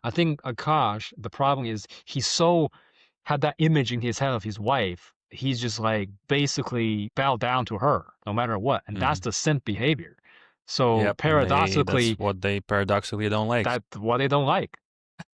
I think Akash, the problem is he's so had that image in his head of his wife. He's just like basically bow down to her no matter what. And that's Mhm. the simp behavior. So Yep, and that's paradoxically, what they paradoxically don't like. that's what they don't like.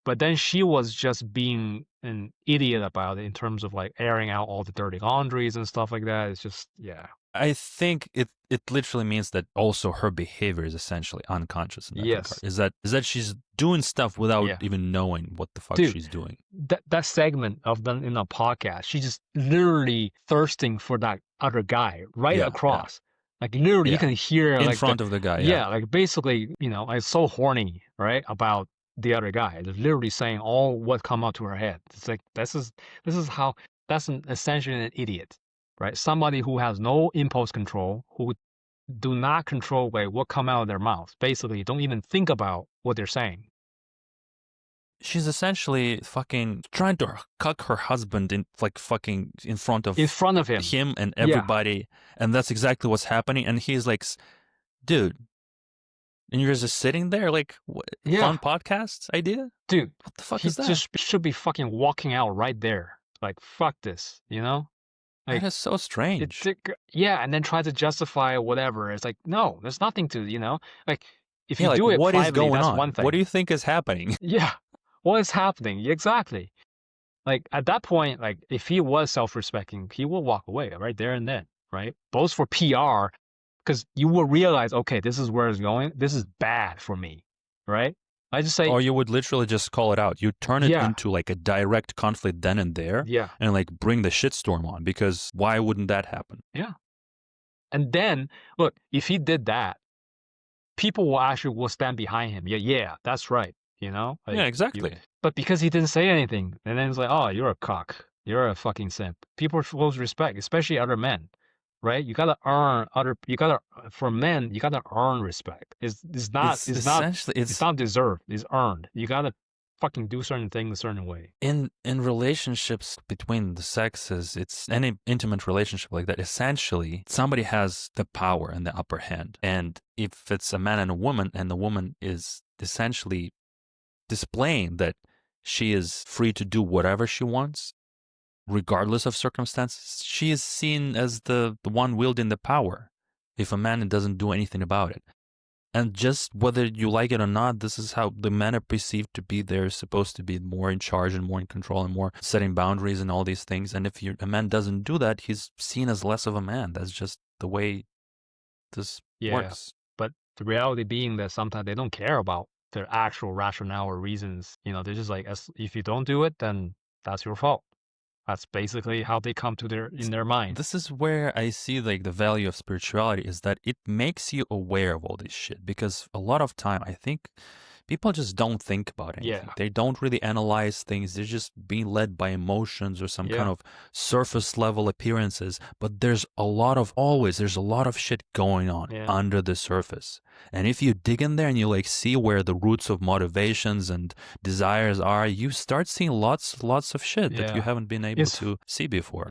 But then she was just being an idiot about it in terms of like airing out all the dirty laundries and stuff like that. It's just, yeah. I think it literally means that also her behavior is essentially unconscious in that regard. Yes. Is that she's doing stuff without Yeah. even knowing what the fuck Dude, she's doing. that segment of them in a podcast, she's just literally thirsting for that other guy right Yeah, yeah, across. Like literally you yeah. can hear In like the front of the guy, yeah. yeah, like basically, I'm so horny, right? About the other guy. They're literally saying all what come out to her head. It's like this is how that's essentially an idiot, right? Somebody who has no impulse control, who do not control like what come out of their mouth. Basically, don't even think about what they're saying. She's essentially fucking trying to cuck her husband in like fucking in front In of front of him. him and Yeah. everybody, and that's exactly what's happening. And he's like, dude, and you're just sitting there like, what, Yeah. fun podcast idea? Dude, What the fuck he is that? just should be fucking walking out right there. Like, fuck this, you know? That Like, is so strange. yeah, and then try to justify whatever. It's like, no, there's nothing to, like, if Yeah, you like do it what is privately, going that's on? one What do thing. you think is happening? Yeah, what is happening? Exactly. Like, at that point, like, if he was self-respecting, he will walk away right there and then, right? Both for PR, because you will realize, okay, this is where it's going. This is bad for me, right? I just say, Or you would literally just call it out. You turn it yeah, into like a direct conflict then and there yeah, and like bring the shitstorm on, because why wouldn't that happen? yeah. And then, look, if he did that, people will stand behind him. Yeah, yeah, that's right. Yeah, Like you, exactly. but because he didn't say anything, and then it's like, oh, you're a cock, you're a fucking simp. People lose respect, especially other men, right? For men, you gotta earn respect. It's not, It's it's not, essentially it's it's not deserved. It's earned. You gotta fucking do certain things a certain way. in relationships between the sexes, it's any intimate relationship like that. Essentially, somebody has the power and the upper hand. And if it's a man and a woman, and the woman is essentially displaying that she is free to do whatever she wants, regardless of circumstances, she is seen as the one wielding the power if a man doesn't do anything about it. And just whether you like it or not, this is how the men are perceived to be. They're supposed to be more in charge and more in control and more setting boundaries and all these things. And if a man doesn't do that, he's seen as less of a man. That's just the way this Yeah, works. but the reality being that sometimes they don't care about their actual rationale or reasons. They're just like, if you don't do it, then that's your fault. That's basically how they come to in their mind. This is where I see like the value of spirituality, is that it makes you aware of all this shit. Because a lot of time, I think people just don't think about anything. Yeah, They don't really analyze things. They're just being led by emotions or some kind yeah, of surface level appearances. But there's a lot of shit going on yeah, under the surface. And if you dig in there and you like see where the roots of motivations and desires are, you start seeing lots of shit that you yeah. haven't been able It's to see before.